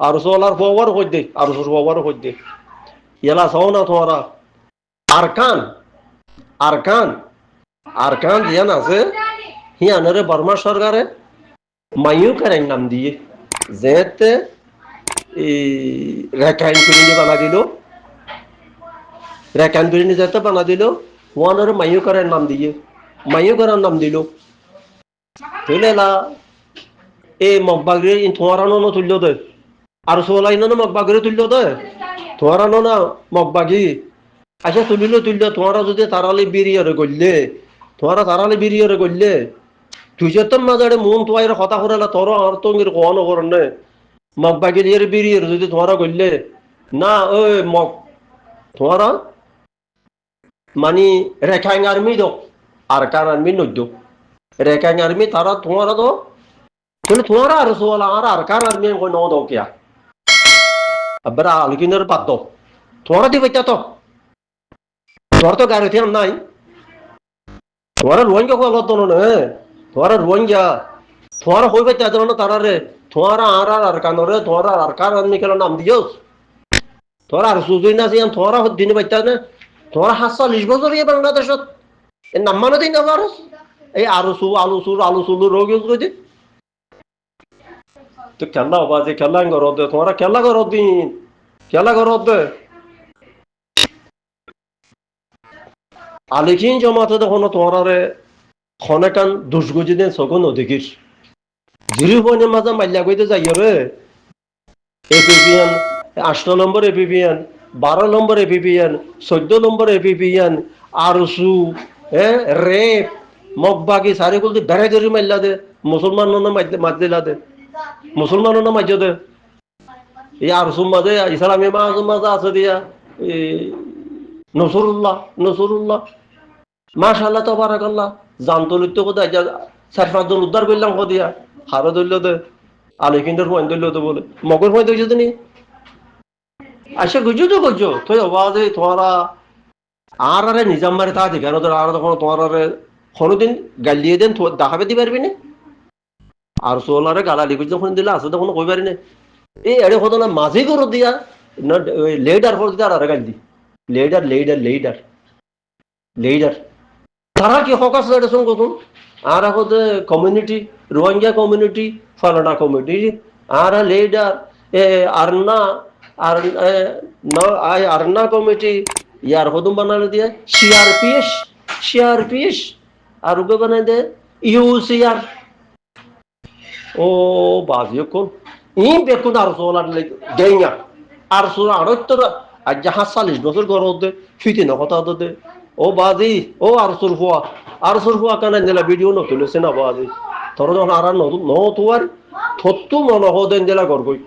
আর solar ফোয়ার হই দে আর সোর ফোয়ার হই দে ইয়ালা Sao না তোমারা আরকান আরকান আরকান দিয়ান আছে হিয়ানরে বর্মা সরকারে মাইউ করেন নাম দিয়ে যেতে এই রেখাইন পিরিনি বানা দিল রেখাইন পিরিনি যেতে বানা দিল ওয়ানরে মাইউ করেন নাম দিয়ে মাইউ করার নাম দিল তুলেলা এই মগবাগরে ইন তোমারানো ন তুললো দে আর সোলাইনো না মগবাগরে তুললো দে তোমারানো না মগবাগি আচ্ছা তুললো তোমারা যদি তারালে বিরিয়ারে গললে তোমারা তারালে বিরিয়ারে গললে তুই যে তোর মাঝে মন তোয়াইরে কথা করালা তোর আর তো কোয়ানো করেন না মগবাগি দিয়ে বিরিয়ারে যদি তোমারা গললে না ওই মগ তোমারা মানে রেখাইং আর্মি দো আর কার আর্মি নদ্য রেখাইং আর্মি তারা তোমারা তো तुम तुम्हारा अरसो वाला अरकार आदमी को नौ दो क्या अब बरा अलगिनर बात दो तुम्हारा दी बच्चा तो तुम्हारा तो गारे थे हम नहीं तुम्हारा रोइन क्या को तो ना तुम्हारा रोइन क्या तुम्हारा कोई बच्चा तो ना तारा रे तुम्हारा अरकार रे तुम्हारा अरकार आदमी के नाम दियो तुम्हारा अरसो जो ना से हम तुम्हारा दिन बच्चा ने तुम्हारा हासा लिस्बन तो ये बांग्लादेश इन नम्मा ने दिन ना वारस ये आलू सू रोग यूज़ करते तो खेला बाजे खेला करो दे तुम्हारा खेला करो दिन खेला करो दे आलिकिन जमाते देखो ना तुम्हारा रे खाने का दुष्गुजी दिन सगुन अधिकिर जिरी बने मजा मल्ला कोई तो जाइए रे एपीपीएन 8 number एपीपीएन 12 number एपीपीएन 14 number एपीपीएन Arsu rape मगबागी सारे कुल दे बेरे जरी मल्ला दे मुसलमानों ने मत दे मुसलमानों ना मस्जिद यार सुम्मादे इस्लामी माज़ आसे दिया नसरुल्लाह माशाल्लाह तबारकल्लाह जानतो लिखते को दाजा सरफादुल उद्धार बिल्लाम को दिया हारो दिल्लो दे आलिकिंदर पॉइंट दिल्लो दे बोले मगर पॉइंट दिल्लो दे नहीं अच्छा गुजो तो ये आवाज़ है तुम्हारा आरे निजाम मारे था दिखा ना तो आरे तो तुम्हारा रे खानो दिन गलिये दिन तो दाखा भी बार भी नहीं আর সোলারে গালালি করে যখন দিলা আছে তখন কই পারি না এই এড়ে কত না মাঝি করে দিয়া না লিডার করে দিয়া আর গাল দি লিডার তারা কি হকাস এটা শুন কত আর হতে কমিউনিটি রোহিঙ্গা কমিউনিটি ফালানা কমিউনিটি আর লিডার এ আরনা আর না আই আরনা কমিটি ইয়ার হদম বানালে দিয়া সিআরপিএস আর উগে বানাই দে ইউসিআর ओ बाजियो को इन बेकुन आरसोला देया आरसोला आरोत्तर आज जहां 40 বছর গরো দে ফিতে না কথা দে ও বাজি ও আরসুল ফুয়া কানা নেলা ভিডিও ন তুলেছে না বাজি তোর যখন আর ন তোয়ার থত্তু মন হদেন জেলা গরগই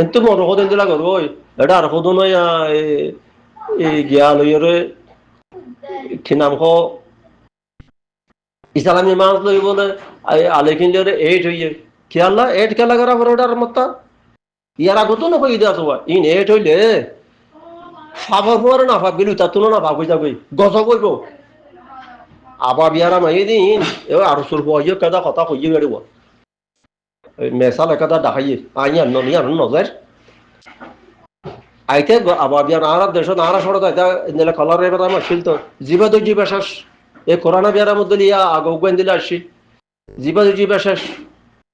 এত মন হদেন জেলা গরগই এটা আর হদন এই গিয়া লইরে কি নাম হ ইসলামী মাস লই বলে আলেকিন লে 8 হইয়ে খেলা 8 খেলা করা বড়টার মত ইয়ার আগত না কই দাস হওয়া ইন 8 হইলে ফাবর পরে না ফাব গিলু তাতুন না ভাবই যাবই গজ কইব আবা বিয়ারা মাই দিন এ আর সুর বইয়ে কাদা কথা কইয়ে গড়িব মেসাল কাদা দেখাইয়ে আইয়া ননিয়া নজর আইতে আবা বিয়ার আর দেশ না সড় দাইতা নেলা কলার রে বেটা মাসিল তো জিবা তো জিবা শেষ এ করোনা বিয়ার মধ্যে লিয়া আগোগেন দিলা আসি জিবা শেষ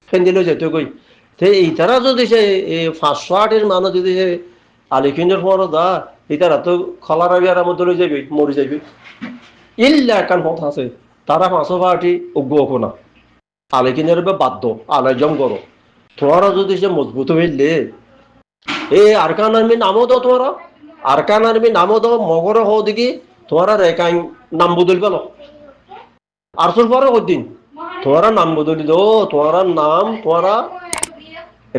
ফেন দিল যেতে কই তে এই তারা যদি সে 508 এর মানুষ যদি আলিকিনের পর দা এই তারা তো খলার বিয়ার মধ্যে লই যাবে মরি যাবে ইল্লা কান কথা আছে তারা 508 উগ্র না আলিকিনের বাধ্য আলাইজম করো তোমরা যদি সে মজবুত হইলে এই আরকান আর্মি নামও দাও তোমরা আরকান আর্মি নামও দাও মগর হও দেখি তোমরা রেকাই নাম বদল পেলো আরসুল পরে কদিন তোমরা নাম বদলি দো তোমরা নাম তোমরা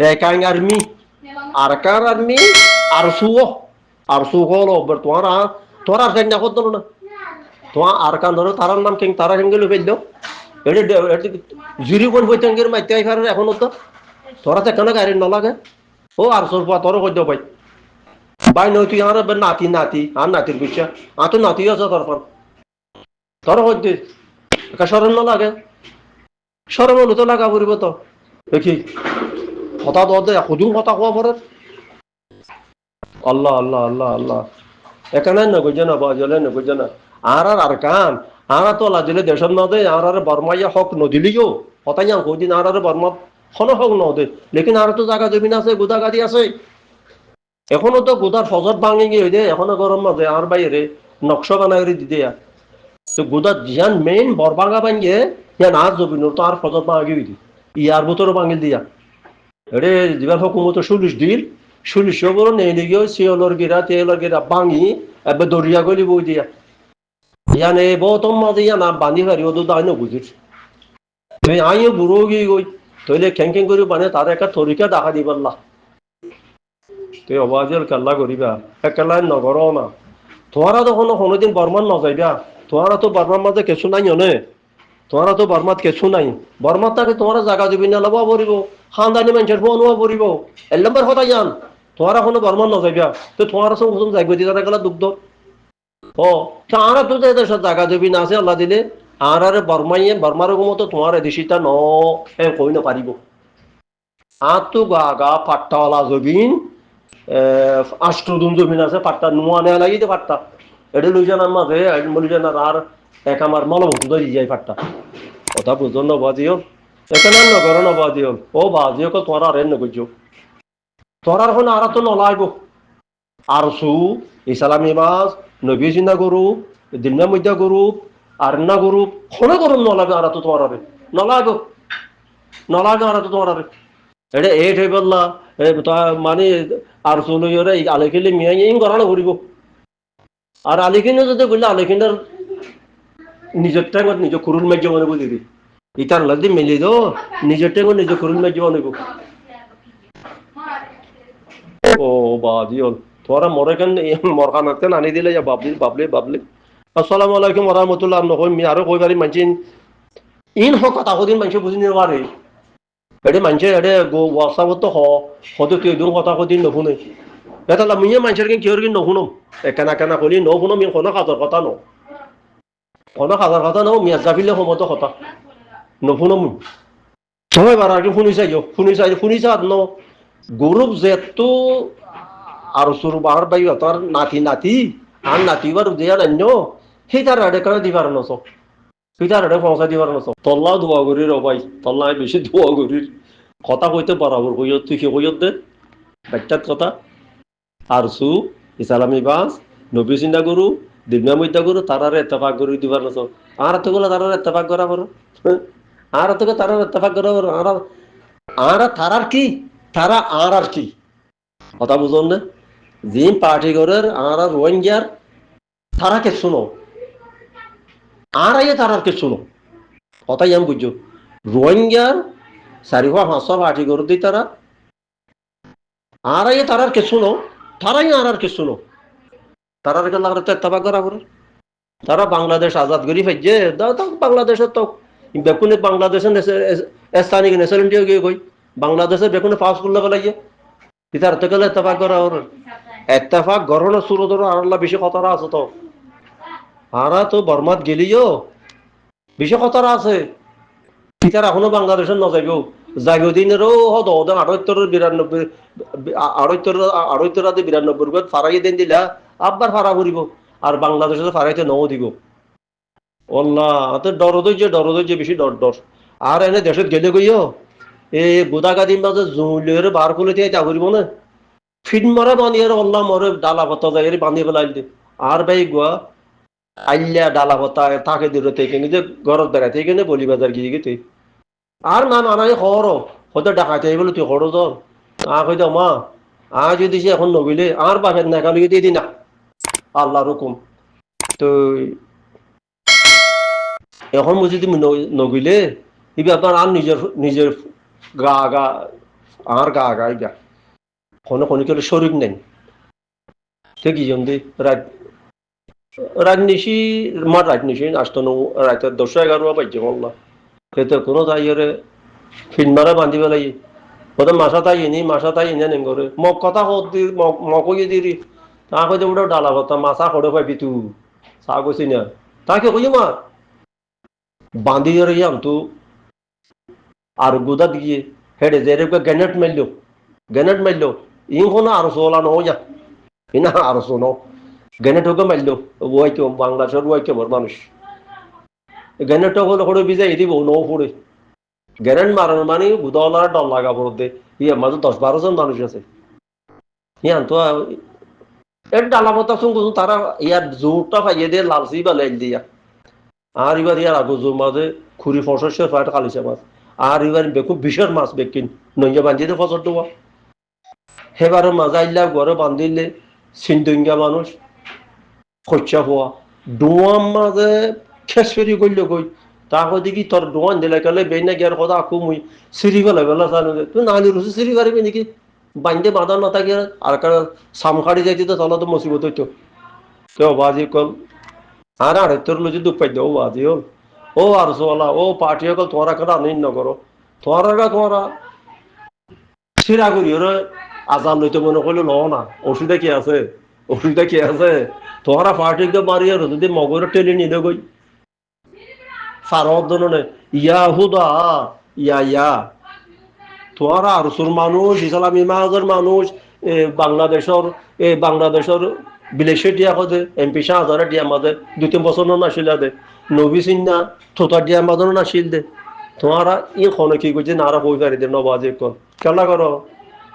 রেকাই আর্মি আরকান আর্মি আরসু হলো তোমরা তোমরা আর না কত না তোমার আরকান ধরো তারার নাম কিং তারা কেন গেল ফেললো এটা জুরি কোন বইতেঙ্গের মাইতে আইফার এখনো তো তোরা তো কেন গাড়ি ন লাগে ও আরসুল পা তোর কইদ ভাই ভাই নই তুই আমার নাতি আর নাতির পিছা আর তো নাতি আছে তোর কইদ সরম ন লাগে সরম হলো তো লাগা পড়িব তো দেখি কথা দে এতদিন কথা কোয়া পরে আল্লাহ আল্লাহ আল্লাহ আল্লাহ এখানে নগজ না বাজলে নগজ না আর কান আর তো লাজিলে দেশের নদে আর বর্মাইয়া হক নদিলিও কথাই কদিন আর বর্মা খন হক নদে লেকিন আর তো জায়গা জমিন আছে গোদা গাদি আছে এখনো তো গোদার ফজর ভাঙে গিয়ে দে এখনো গরম মাঝে আর বাইরে নকশা বানাই দিতে তো গোদার জিয়ান মেইন বরবাঙ্গা ভাঙিয়ে ইয়ান আর জমিন তো আর ফজর ভাঙি দি ইয়ার ভিতরে ভাঙি দিয়া এরে দিবার হুকুমত 40 বড় নেই গিয়ে তেলর গিরা ভাঙি এবার দরিয়া গলি বই দিয়া ইয়ানে বতম মাঝে ইয়ান বান্ধি পারি ও তো দায় নবুঝির তুই আইও বুড়ো গিয়ে গই তইলে খেং করে মানে তার একটা তরিকা দেখা দি পারলা তুই অবাজের কাল্লা করিবা একেলাই নগর না তোমারা তো কোনোদিন বর্মান নযাইবা তোমারা তো বর্মার মাঝে কিছু নাই অনে তোমারা তো বর্মাত কিছু নাই বর্মাত তাকে তোমার জায়গা জমি না লবা পড়িব খানদানি মানুষের বনুয়া পড়িব এর নম্বর কথা জান তোমারা কোনো বর্মান নযাইবা তো তোমার সঙ্গে প্রথম যাইব দিতে গেলা দুগ্ধ ও তারা তো দেশের জায়গা জমি না আছে আল্লাহ দিলে আর বর্মাইয়ে বর্মার মতো তোমার এদেশিটা ন কই না পারিব আর তো গা গা পাট্টাওয়ালা জমিন আষ্টদুন জমিন আছে পাট্টা নোয়া নেওয়া লাগিতে পাট্টা এটা লইজানার মাঝে লইজানার আর এক আমার মলমতো ধরে যাই পাট্টা কথা বুঝো নবাজিও এখানে নগর নবাজিও ও বাজিও তোমার আর নগজ তোর আর আর তো নলাইব আর সু ইসলামী মাছ নবী চিন্তা গরু দিনা মধ্যা গরু আর না গরু খনে গরম নলাবে আর তো তোমার নলাইব নলাবে আর তো তোমার এটা এই হয়ে বললা মানে আর চলে আলেখিলে মিয়া ইং করানো ঘুরিব আর আলেখিনে যদি বললে আলেখিনার নিজের টাইমত নিজের খুরুল মার্য মনে বুঝিবি ইটার লাগি মিলি দো নিজের টাইমত নিজের খুরুল মার্য মনে ও বাদিও তোরা মরে কেন মরখানাতে আনি দিলে যা বাবলি আসসালামু আলাইকুম ওয়া রাহমাতুল্লাহ নকই মি আরো কই পারি মানছিন ইন হ কথা কদিন মানুষ বুঝি নিতে পারে এটা মানুষে এটা হোয়াটসঅ্যাপত হয়তো তুই দুন কথা কদিন নুশুনে এটা মিয়ে মানুষের কিন কিহর কিন নুশুনম কেনা কলি নুশুনম আমি কোনো কাজর কথা ন কোনো কাজর কথা ন মিয়া জাফিলে সময়তো কথা নুশুনম সবাই বার আর কি শুনিছা ন গৌরব যেহেতু আর সরু বাহার বাই তার নাতি আর নাতিবার দেয়া নান্য সেই তার আড়ে কারণে দিবার নস তুই তার আড়ে পৌঁছা দিবার নস তল্লাও দোয়া করি রবাই তল্লাই বেশি দোয়া করির কথা কইতে বরাবর কইয় তুই কি কইয় দে বাচ্চার কথা আর সু ইসলামী বাস নবী চিন্তা করু দিব্যামিদ্যা করু তারারে এত্তেফাক করি দিবার নস আর তো গুলো তারারে এত্তেফাক করা বড় আর তোকে তারার এত্তেফাক করা বড় আর তারার কি তারা আর কি কথা বুঝুন না জিম পার্টি করার আর রোহিঙ্গার তারা কে শুনো আর আইয়ে তারার কে শুনো কথাই আমি বুঝছো রোহিঙ্গার 4-5 পার্টি করে দিই তারা আর আইয়ে তারার কে শুনো তারাই আর কে শুনো তারার কে লাগরে তো ইত্তেফাক করা করে তারা বাংলাদেশ আজাদ করি ফাইজে বাংলাদেশের তো বেকুনে বাংলাদেশের স্থানীয় ন্যাশনাল ইন্ডিয়া গিয়ে কই বাংলাদেশের বেকুনে পাস করলে গেলে ইতার তো গেলে ইত্তেফাক করা ওর ইত্তেফাক গরনের সুর ধরো আর বেশি কথারা আছে তো আর তো বর্মাত গেলিও বেশি কথারা আছে ইতার এখনো বাংলাদেশের নজাইব যাইব দিনেরও হদ 98 ফারাই দিন দিলা আবার ফারা ফুরিব আর বাংলাদেশে ফারাইতে নও দিব অল্লাহ ডর ধৈর্য বেশি ডর আর এনে দেশত গেলে গইও এই গোদাগাদির মাঝে জুলের বার খুলে দিয়ে তা করিব না ফিট মরে বানিয়ে অল্লাহ মরে ডালা পাতা যাই বানিয়ে পেলাই দে আর ভাই গোয়া আইলা ডালা পাতা তাকে দূরে থেকে যে ঘরত বেড়াতে এখানে বলি বাজার গিয়ে গেতে আর না নানাই খর হয়তো ডাকাইতে বলে তুই খরচ কইত মা যদি সে এখন নগিলে আর বাপের নাকালি দিয়ে দি না আল্লাহ রকম তো এখন বুঝি তুমি নগিলে ইবি আপনার আর নিজের গা আর গা ইবা কোনো কেউ শরীর নেই সে কি জন রাজনীতি আসতো রাত 10-11 বাজছে বললাম সেতো কোনো তাইরে ফিল্মারে বান্ধি পেলাই ওদের মাসা তাই এনে নেম করে মগ কথা মকই দিরি তা কইতে ওটা ডালা কথা মাছা খড়ে পাইবি তু চা কইছি না তাকে কই মা বান্ধি ধরে তো আর গোদা দিয়ে হেডে যে গ্যানেট মারলো ইন কোনো আরো সোলা নো যা ইনা আরো শোনো গ্যানেট হোকে মারলো ওই কেউ বাংলাদেশের ওই কেমন মানুষ গ্যানেটটা হলো করে বিজাই দিব নো পড়ে গ্যানেট মারানো মানে বুধওয়ালার ডর লাগা পড়তে ইয়ে মাঝে 10-12 জন মানুষ আছে ইয়ান তো এর ডালামতা শুনবো তারা ইয়ার জোরটা পাইয়ে দিয়ে লালসি বা লাইল দিয়া আর এবার ইয়ার আগো জোর মাঝে খুরি ফসর ফাট খালিছে মাছ আর এবার বেকুব বিষের মাছ বেকিন নইয়া বান্ধিয়ে ফসর দেওয়া সেবারে মাঝে আইলা ঘরে বান্ধিলে সিন্দুঙ্গা মানুষ খরচা হওয়া ডোয়াম মাঝে খেস ফেরি করলে কই তাকে দেখি তোর ডোয়ান দিলে গেলে বেনে গিয়ার কথা আকু মুই সিঁড়ি ফেলে বেলা জানো তুই নালি রুসি সিঁড়ি পারবি নাকি বান্ধে বাঁধা না থাকে আর সামখাড়ি যাইতে তো তাহলে তো মুসিবত হইতো কেউ বাজি কল আর তোর লুচি দুঃখ পাই ও বাজি হল ও আর সোলা ও পার্টি কল তোমার কেন আনিন না করো তোমারা সিরা করি ওরা আজান লইতে মনে করলে ল না ওষুধে কি আছে তোমরা পার্টিকে মারিয়ে যদি মগরে টেনে নিলে গই ফারদ নে ইয়া হুদা ইয়া তোমরা আরসুর মানুষ ইসলামী মাহাজের মানুষ বাংলাদেশের বিলেশে দিয়া খোঁজে এমপি শাহজারে দিয়া মাঝে 2-3 বছর নাছিল দে নবী সিন্না থোতা দিয়া মাঝে নাছিল দে তোমরা ই খনে কি করছে নারা হয়ে পারি দে নবাজে কল খেলা করো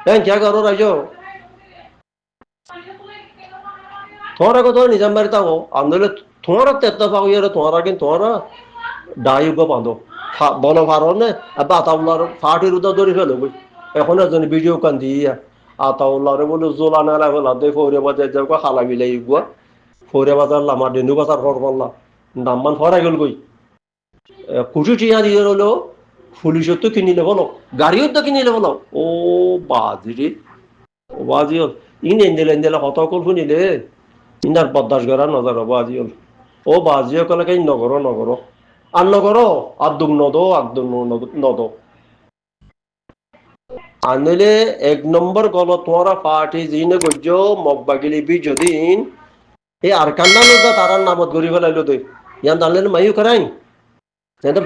হ্যাঁ কে করো রাজো তোমার কথা নিজাম বাড়ি থাকো আন্দোলন তোমার তেত্তা পাও ইয়ারে তোমার কিন্তু তোমারা ডাইগ বাঁধো বলো ভালো নে আতাউল্লাহর ফাটির উদা ধরে ফেলো বই এখন একজন ভিডিও কান দিয়া আতাউল্লাহরে বলে জোলা নালা ফেলা দে ফৌরে বাজার যাও খালা মিলাই গুয়া ফৌরে বাজার লামা ডেনু বাজার ফর পাল্লা নামমান ফরাই গেল গই কুটি টিয়া দিয়ে হলো পুলিশের তো কিনিলে বলো গাড়িও তো কিনিলে বলো ও বাজি ও বাজি হল ইন এন্দেলে কত কল শুনিলে ইনার বদাস করা নজর হবো আজি হল ও বাজিও কলে কাই নগর আর নগর আদুক নদ আনলে 1 নম্বর গল তোমরা পার্টি জিনে গজ্য মগবাগিলি বি যদিন এই আর কান্না লোক তারার নামত গড়ি ফেলাইলো দে ইয়ান দানলেন মাইও করাই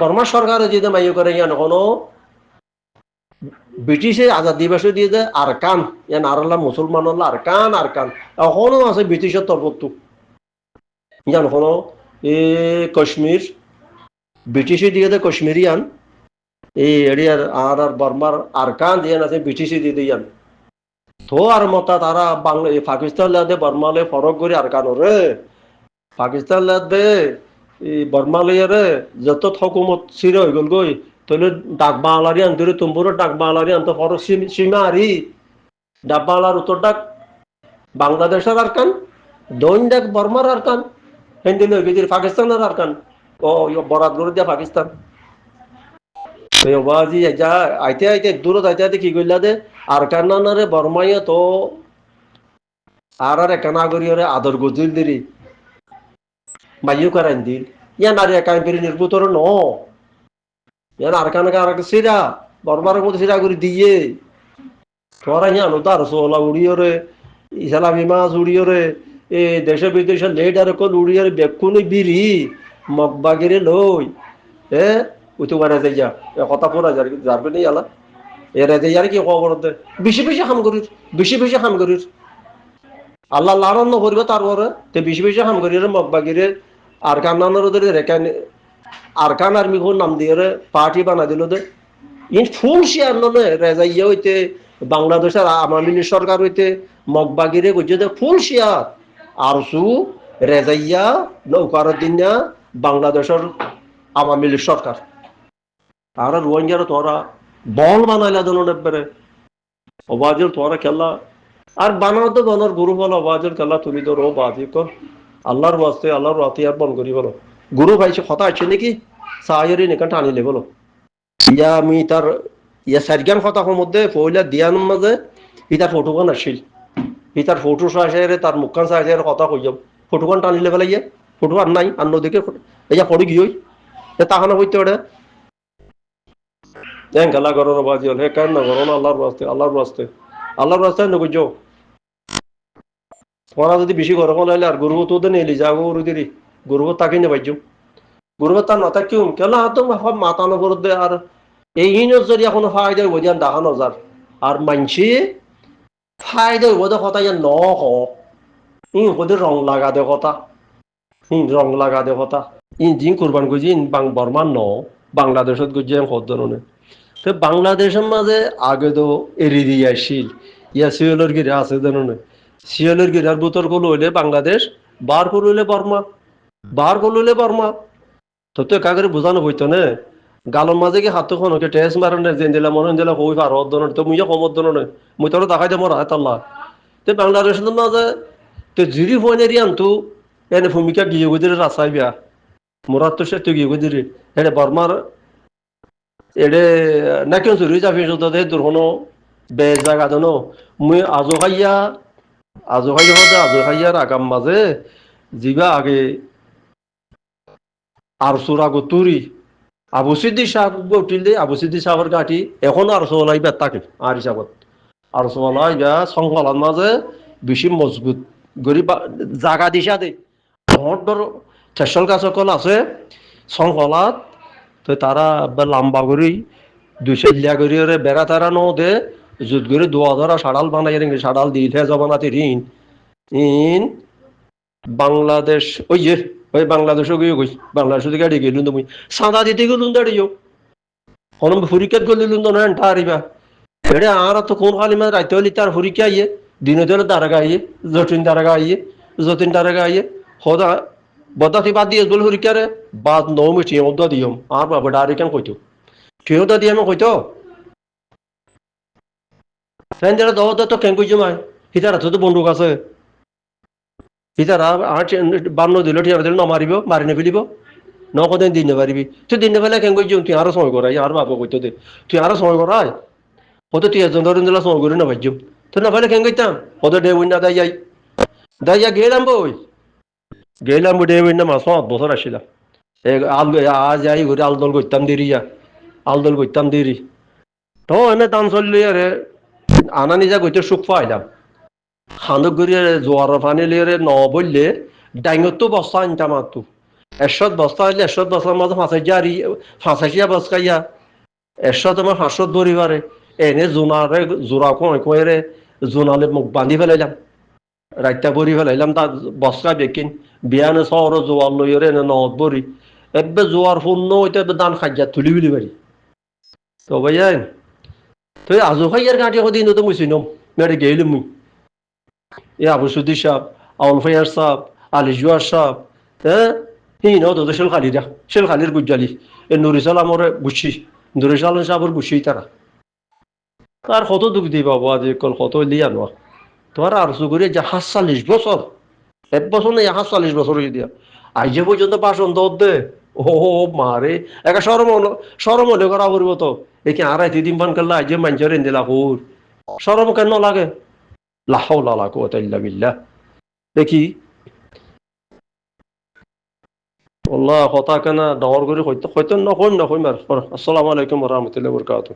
বর্মা সরকার যদি মাইও করে ইয়ান কোনো ব্রিটিশে আজাদ দিবস দিয়ে যে আরকান ইয়ান আরলা মুসলমান আরকান এখনো আছে ব্রিটিশের তরফত ইয়ান কোনো এ কাশ্মীর ব্রিটিশে দিয়ে দে কাশ্মীরিয়ান এই এরিয়ার আর বর্মার আরকান দিয়ে আছে ব্রিটিশে দিয়ে ইয়ান তো আর মতা তারা বাংলা পাকিস্তান লাদে বর্মালে ফরক করে আরকান রে পাকিস্তান লাদে বর্মালে রে যত হকুমত ছিল হয়ে গল গই তাহলে ডাক বাংলারি আনতে তুমপুরের ডাক বাংলারি আনতে ফরক সীমা আরি ডাক বাংলার উত্তর ডাক বাংলাদেশের আরকান দৈন ডাক বর্মার আরকান হিন্দি লই পাকিস্তানের আরকান ও বরাদ করে দিয়া পাকিস্তান বাজি যা আইতে দূরত আইতে কি করলা দে আরকান নানারে বর্মাইয়া তো আর একা নাগরিয়রে আদর গজিল দিরি মাইও করাইন দিল ইয়ান আর একা পেরি নির্ভুতর ন ইয়ান আরকানকে আর সিরা বর্মার মধ্যে সিরা করে দিয়ে তোরা ইয়ান তার সোলা উড়িয়রে ইসলামী মাছ উড়িয়রে এ দেশে বিদেশে লেডার কল উড়িয়রে বেকুনি বিরি মগবাগিরে লই উঠু বানা যাই যা কথা পুরা যাবে নেই আলা এরা যাই আর কি খবর দে বেশি হাম করির আল্লাহ লারণ করিব তারপরে তে বেশি হাম করির মগবাগিরে আর কান্নানোর রেখান আর কান আর্মি কোন নাম দিয়ে পার্টি বানা দিল দে ইন ফুল শেয়ার নলে রেজাইয়া হইতে বাংলাদেশের আওয়ামী লীগ সরকার হইতে মগবাগিরে বুঝে দে ফুল শেয়ার আরসু রেজাইয়া নৌকারুদ্দিনা বাংলাদেশের আওয়ামী লীগ সরকার আর রোহিঙ্গার তোরা বল বানাইলা দলের একবারে অবাজের তোরা খেলা আর বানাও তো বলার গুরু বলো অবাজের খেলা তুলি ধর ও বাজি কর আল্লাহর বাস্তে আল্লাহর রাতে আর বন করি বলো গুরু ভাইছে কথা আছে নাকি সাহায্যের নিকান টানিলে বলো ইয়া আমি তার ইয়া সারগান কথা মধ্যে পয়লা দিয়ান মাঝে ইতার ফটোখান আসছিল ইতার ফটো সাহায্যে তার মুখখান সাহায্যের কথা কই যাব ফটোখান টানিলে ফেলাই ইয়া ফটো আর নাই আর নদীকে ইয়া পড়ে গিয়ে তাহানো হইতে ওটা খেলা করো বাজি হল হে কেন না করো না আল্লাহর রাস্তায় নগর যাও তোমরা যদি বেশি গরম হলে আর গরু তো নিলি যা গরু দিলি গরু তাকে নে বাইজ গরু তার না থাকিও কেলা তো মাথা নগর দে আর এই হিনের যদি কোনো ফায়দা হইব দিয়ান দেখানো যার আর মানছি ফায়দা হইব দে কথা ইয়ান ন হোক ওদের রং লাগা দে কথা রং লাগা দে কথা জিন কোরবান করছি বাং বর্মান ন বাংলাদেশত গিয়ে সদ্যনে তো বাংলাদেশের মাঝে আগে তো এরি দিয়ে আসছিল ইয়া সিওলের গিরা আছে জানো সিওলের গিরার বুতর গুলো হইলে বাংলাদেশ বার করলে বর্মা বার করলে বর্মা তো তো কাগরে বোঝানো হইতো না গালর মাঝে কি হাত খনকে টেস মারনে যেন দিলা মনে দিলা কই পার অদন তো মুইয়া কম অদন নয় মুই তোর দেখাই দে মোর হাত আল্লাহ তে বাংলাদেশের মাঝে তো জিরি ফোনের আনতু এনে ভূমিকা গিয়ে গদিরে রাসাই বিয়া মোরাত তো সে তো গিয়ে গদিরে এটা বর্মার এডে না কেন চুরি যাবি দে তোর কোনো বে জায়গা দেন মুই আজো খাইয়ার আগাম মাঝে যিবা আগে আর সুরা তুরি আবু সিদ্দি সাহেব উঠিলে আবু সিদ্দি সাহেবের গাঠি এখনো আর সোলাই বে থাকে আর হিসাবত আর সোলাই বে সংকলার মাঝে বেশি মজবুত গরিব জাগা দিশা দে ধর চেষ্টাল গাছ সকল আছে সংকলাত তো তারা লম্বা করি দুশিয়া করি বেড়া তারা ন দে যুদ্ধ করে দোয়া ধরা সাড়াল বানাই সাড়াল দিয়ে যাব না ঋণ ইন বাংলাদেশ ওই যে ওই বাংলাদেশও গিয়ে গই বাংলাদেশ থেকে গাড়ি গেলুন তুমি সাদা দিতে গেলুন দাঁড়িয়েও কোন পরীক্ষা করলিলুন তো নয় হারিবা এটা আর তো কোন কালিমা রাইতে হলি তার পরীক্ষা আইয়ে দিনে দিলে দাঁড়াগা আইয়ে যতীন দাঁড়াগা আইয়ে সদা বদাতি বাদ দিয়ে বলে পরীক্ষারে বাদ নমি ঠিয়দা দিয়ম আর বাবা ডারি কেন কইতো ঠিয়দা দিয়ে আমি কইতো ফ্যান যারা দহদা তো কেন কইছো মাই হিতারা তো বন্দুক আছে হিতারা আর বান্ন দিল ঠিয়া দিল নমারিব মারি নে ফেলিব ন কদিন দিন পারিবি তুই দিন ফেলে কেন কইছো তুই আরো সময় করাই আর বাবা কইতো দে তুই আরো সময় করাই কত তুই এজন ধরেন দিলা সময় করে না ভাজ্যম তুই না ফেলে কেন কইতাম কত ডে উইনা দাইয়া গেলাম ডে উইনা মাস 5 বছর আসছিলাম আজ যাই ঘুরে আলদল করতাম দেরি তো এনে দান চললি আরে আনা নিজা গইতে সুখ পাইলাম খান্দক গড়িয়ে জোয়ার পানি লিয়ে ন বললে ডাইঙত তো বস্তা আনতাম আর তো এরশত বস্তা হইলে এরশত বস্তার মাঝে ফাঁসাইয়া বসকাইয়া এরশত আমার 500 ধরি পারে এনে জোড়া কয়ে জোনালে মুখ বান্ধি ফেলাইলাম রাইতা বরি ফেলাইলাম তার বস্তা বেকিন বিয়ানে শহর জোয়ার লইরে এনে নত বরি এবে জোয়ার পূর্ণ হইতে দান খাইয়া তুলি বিলি পারি তো ভাইয়া তুই আজো খাইয়ার গাঁটি দিন তো মুছি নম মেরে গেলাম মুই এ আবু সুদ্দি সাহ আউল ফাইয়ার সাহ আলী জুয়ার সাহ হ্যাঁ ন তো শেলখালির গুজ্জালি এ নুরিসাল আমার বুঝছি নুরিসাল সাহেবের বুঝছি তারা তার কত দুঃখ দি পাবো আজ কত লিয়া নোয়া তোমার আর সুগুরি যে 47 বছর 1 বছর নেই 47 বছর হয়ে দিয়া আজ যে পর্যন্ত বাসন দে ও মারে একা সরম হলে করা করবো তো একে আড়াইতে দিন পান করলে আজ মানুষের দিলা হুর সরম কেন লাগে লাহাউলা লা কুওয়াতা ইল্লা বিল্লাহ দেখি আল্লাহ কথা কেনা ডর করে হইতো নকইম আর আসসালামু আলাইকুম ওয়া রাহমাতুল্লাহি ওয়া বারাকাতুহু